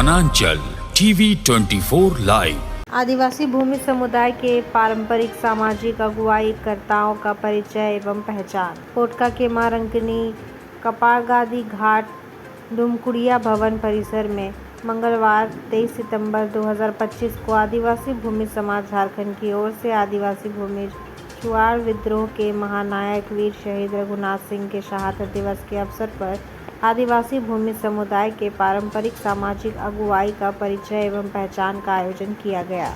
वनांचल TV 24 live. आदिवासी भूमि समुदाय के पारंपरिक सामाजिक अगुवाईकर्ताओं का परिचय एवं पहचान। कोटका के मां रंकनी कपाड़गादी घाट डुमकुड़िया भवन परिसर में मंगलवार 23 सितंबर 2025 को आदिवासी भूमि समाज झारखंड की ओर से आदिवासी भूमि चुआड़ विद्रोह के महानायक वीर शहीद रघुनाथ सिंह के शहादत दिवस के अवसर पर आदिवासी भूमि समुदाय के पारंपरिक सामाजिक अगुवाई का परिचय एवं पहचान का आयोजन किया गया।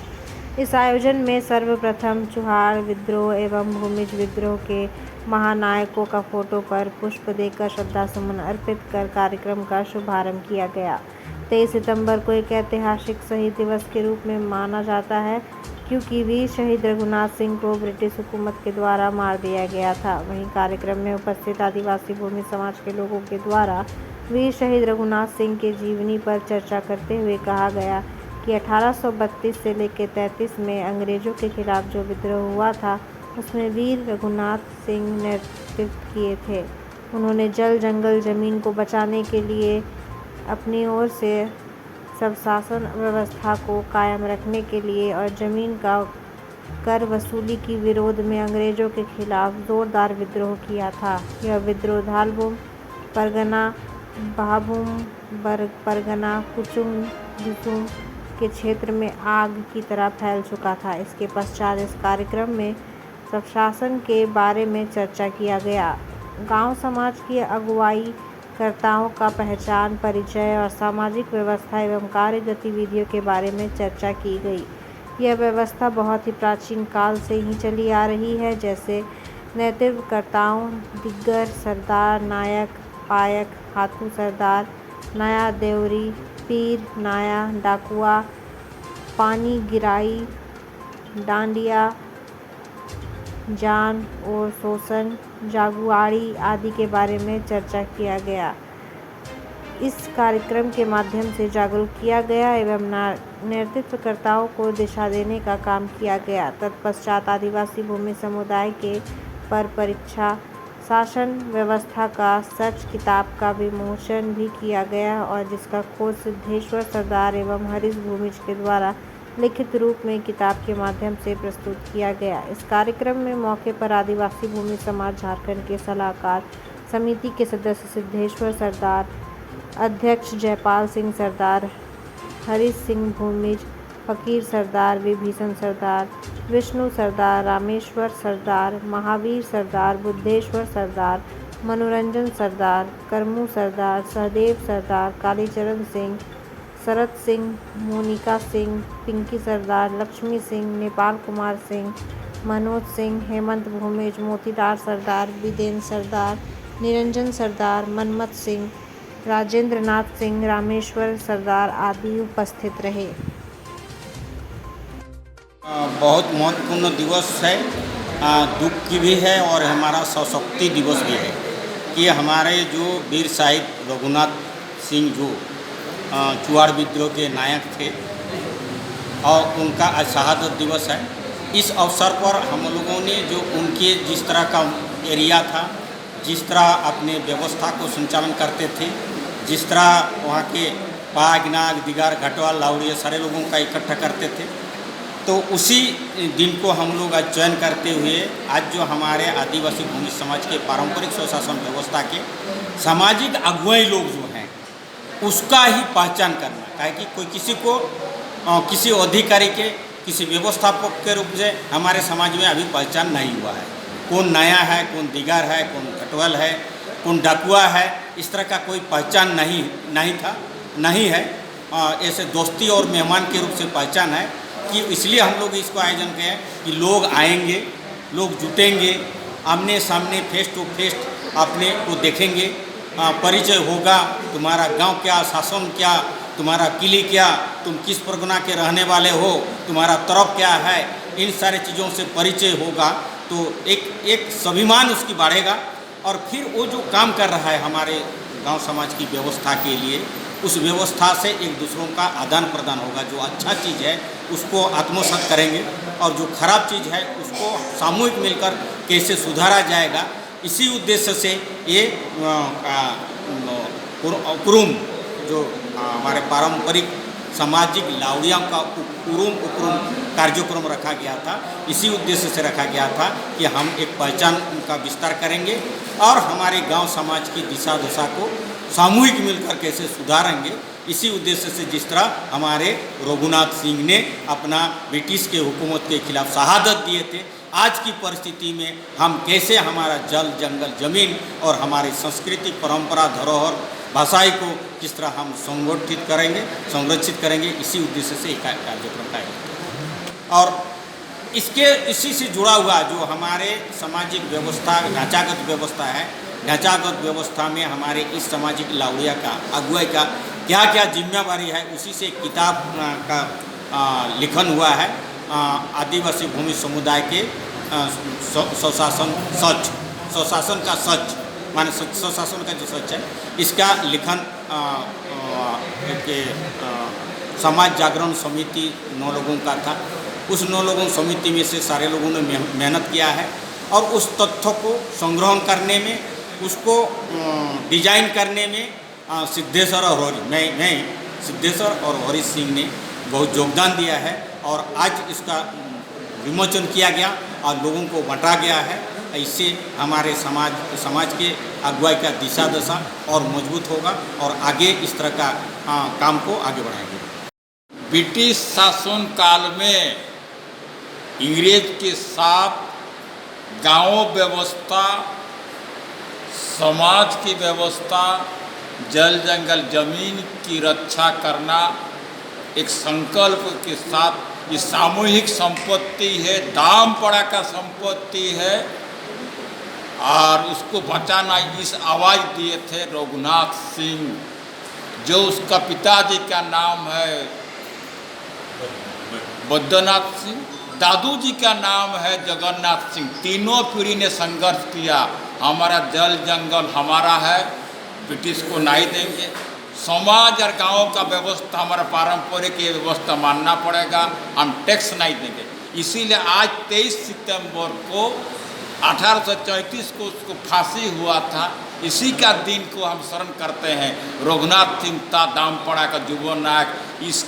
इस आयोजन में सर्वप्रथम चुआड़ विद्रोह एवं भूमिज विद्रोह के महानायकों का फोटो पर पुष्प देकर श्रद्धासुमन अर्पित कर कार्यक्रम का शुभारंभ किया गया। 23 सितंबर को एक ऐतिहासिक शहीद दिवस के रूप में माना जाता है क्योंकि वीर शहीद रघुनाथ सिंह को ब्रिटिश हुकूमत के द्वारा मार दिया गया था। वहीं कार्यक्रम में उपस्थित आदिवासी भूमि समाज के लोगों के द्वारा वीर शहीद रघुनाथ सिंह के जीवनी पर चर्चा करते हुए कहा गया कि 1832 से लेकर 33 में अंग्रेजों के खिलाफ जो विद्रोह हुआ था उसमें वीर रघुनाथ सिंह नेतृत्व किए थे। उन्होंने जल जंगल जमीन को बचाने के लिए अपनी ओर से सब शासन व्यवस्था को कायम रखने के लिए और जमीन का कर वसूली की विरोध में अंग्रेजों के खिलाफ जोरदार विद्रोह किया था। यह विद्रोह धालभूम परगना, भाभूम परगना, कुचुंग दिसुम के क्षेत्र में आग की तरह फैल चुका था। इसके पश्चात इस कार्यक्रम में सब शासन के बारे में चर्चा किया गया। गांव समाज की अगुवाई कर्ताओं का पहचान, परिचय और सामाजिक व्यवस्था एवं कार्य गतिविधियों के बारे में चर्चा की गई। यह व्यवस्था बहुत ही प्राचीन काल से ही चली आ रही है, जैसे नेतृत्वकर्ताओं, दिग्गर, सरदार, नायक, पायक, हाथू सरदार, नया देवरी, पीर, नाया, डाकुआ, पानी गिराई, डांडिया, जान और शोषण, जागुआड़ी आदि के बारे में चर्चा किया गया। इस कार्यक्रम के माध्यम से जागरूक किया गया एवं नेतृत्वकर्ताओं को दिशा देने का काम किया गया। तत्पश्चात आदिवासी भूमि समुदाय के पर परीक्षा शासन व्यवस्था का सच किताब का विमोचन भी किया गया और जिसका खोज सिद्धेश्वर सरदार एवं हरीश भूमिज के द्वारा लिखित रूप में किताब के माध्यम से प्रस्तुत किया गया। इस कार्यक्रम में मौके पर आदिवासी भूमि समाज झारखंड के सलाहकार समिति के सदस्य सिद्धेश्वर सरदार, अध्यक्ष जयपाल सिंह सरदार, हरीश सिंह भूमिज, फकीर सरदार, विभीषण सरदार, विष्णु सरदार, रामेश्वर सरदार, महावीर सरदार, बुद्धेश्वर सरदार, मनोरंजन सरदार, करमू सरदार, सहदेव सरदार, कालीचरण सिंह, शरद सिंह, मोनिका सिंह, पिंकी सरदार, लक्ष्मी सिंह, नेपाल कुमार सिंह, मनोज सिंह, हेमंत भूमिज, मोतीलाल सरदार, विदेन सरदार, निरंजन सरदार, मनमत सिंह, राजेंद्र नाथ सिंह, रामेश्वर सरदार आदि उपस्थित रहे। बहुत महत्वपूर्ण दिवस है, दुख की भी है और हमारा सशक्ति दिवस भी है कि हमारे जो वीर साहिब रघुनाथ सिंह जो चुआड़ विद्रोह के नायक थे और उनका आज शहादत दिवस है। इस अवसर पर हम लोगों ने जो उनके जिस तरह का एरिया था, जिस तरह अपने व्यवस्था को संचालन करते थे, जिस तरह वहाँ के पाग, नाग, दिगार, घटवाल, लावड़िया सारे लोगों का इकट्ठा करते थे, तो उसी दिन को हम लोग आज चयन करते हुए आज जो हमारे आदिवासी भूमि समाज के पारंपरिक स्वशासन व्यवस्था के सामाजिक अगुवाई लोग जो हैं उसका ही पहचान करना है कि कोई किसी को किसी अधिकारी के, किसी व्यवस्थापक के रूप से हमारे समाज में अभी पहचान नहीं हुआ है। कौन नया है, कौन दिगार है, कौन कटवल है, कौन डाकुआ है, इस तरह का कोई पहचान नहीं है। ऐसे दोस्ती और मेहमान के रूप से पहचान है कि इसलिए हम लोग इसको आयोजन किए कि लोग आएंगे, लोग जुटेंगे, आमने सामने फेस टू फेस अपने को देखेंगे, परिचय होगा, तुम्हारा गांव क्या, शासन क्या, तुम्हारा किले क्या, तुम किस परगना के रहने वाले हो, तुम्हारा तरफ क्या है, इन सारे चीज़ों से परिचय होगा तो एक स्वाभिमान उसकी बढ़ेगा और फिर वो जो काम कर रहा है हमारे गांव समाज की व्यवस्था के लिए, उस व्यवस्था से एक दूसरों का आदान प्रदान होगा। जो अच्छा चीज़ है उसको आत्मसात करेंगे और जो खराब चीज़ है उसको सामूहिक मिलकर कैसे सुधारा जाएगा, इसी उद्देश्य से ये कुरुम जो हमारे पारंपरिक सामाजिक लावड़ियों का उपक्रम कार्यक्रम रखा गया था। इसी उद्देश्य से रखा गया था कि हम एक पहचान का विस्तार करेंगे और हमारे गांव समाज की दिशा दशा को सामूहिक मिलकर कैसे सुधारेंगे। इसी उद्देश्य से जिस तरह हमारे रघुनाथ सिंह ने अपना ब्रिटिश के हुकूमत के खिलाफ शहादत दिए थे, आज की परिस्थिति में हम कैसे हमारा जल जंगल जमीन और हमारी संस्कृति परंपरा धरोहर भाषाई को किस तरह हम संगठित करेंगे संरक्षित करेंगे, इसी उद्देश्य से एक कार्यक्रम का है। और इसी से जुड़ा हुआ जो हमारे सामाजिक व्यवस्था ढांचागत व्यवस्था है, ढांचागत व्यवस्था में हमारे इस सामाजिक लावड़िया का अगुवाई का क्या क्या जिम्मेवारी है, उसी से किताब का लिखन हुआ है। आदिवासी भूमि समुदाय के स्वशासन का सच माने स्वशासन का जो सच है, इसका लिखन समाज जागरण समिति 9 लोगों का था। उस 9 लोगों समिति में से सारे लोगों ने मेहनत किया है और उस तथ्य को संग्रहण करने में, उसको डिजाइन करने में सिद्धेश्वर और मैं सिद्धेश्वर और हरीश सिंह ने बहुत योगदान दिया है। और आज इसका विमोचन किया गया और लोगों को बांटा गया है। इससे हमारे समाज के अगुवाई का दिशा दशा और मजबूत होगा और आगे इस तरह का काम को आगे बढ़ाएंगे। ब्रिटिश शासन काल में अंग्रेज के साथ गांव व्यवस्था, समाज की व्यवस्था, जल जंगल जमीन की रक्षा करना एक संकल्प के साथ, ये सामूहिक संपत्ति है, दाम पड़ा का संपत्ति है और उसको बचाना, इस आवाज़ दिए थे रघुनाथ सिंह, जो उसका पिताजी का नाम है बैद्यनाथ सिंह, दादू जी का नाम है जगन्नाथ सिंह। तीनों पीढ़ी ने संघर्ष किया, हमारा जल जंगल हमारा है, ब्रिटिश को नहीं देंगे। समाज और गाँव का व्यवस्था हमारा पारंपरिक ये व्यवस्था मानना पड़ेगा, हम टैक्स नहीं देंगे। इसीलिए आज 23 सितंबर को 1834 को उसको फांसी हुआ था। इसी का दिन को हम स्मरण करते हैं। रघुनाथ सिंह था दामपड़ा का युवा नायक, इस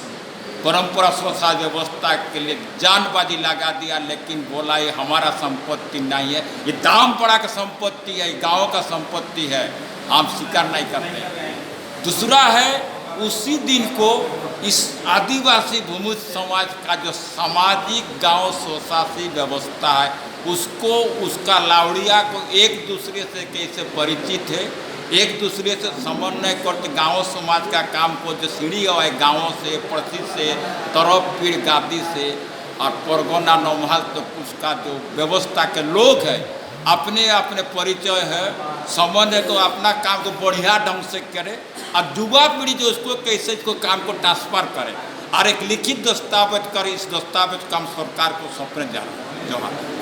परंपरा स्वच्छता व्यवस्था के लिए जानबाजी लगा दिया, लेकिन बोला ये हमारा संपत्ति नहीं है, ये दामपड़ा का संपत्ति है, गाँव का संपत्ति है, हम स्वीकार नहीं करते। दूसरा है, उसी दिन को इस आदिवासी भूमि समाज का जो सामाजिक गांव स्वशासी व्यवस्था है, उसको, उसका लावड़िया को एक दूसरे से कैसे परिचित है, एक दूसरे से समन्वय करते गांव समाज का काम को, जो सीढ़ी है गाँवों से, पड़ोसी से, तरफ पीढ़ गादी से और परगोना नौमहल तो उसका जो व्यवस्था के लोग हैं, अपने अपने परिचय है, समन्वय तो अपना काम को बढ़िया ढंग से करे और युवा पीढ़ी जो उसको कैसे इसको काम को ट्रांसफर करे और एक लिखित दस्तावेज करे। इस दस्तावेज का हम सरकार को सौंपने जा रहे हैं।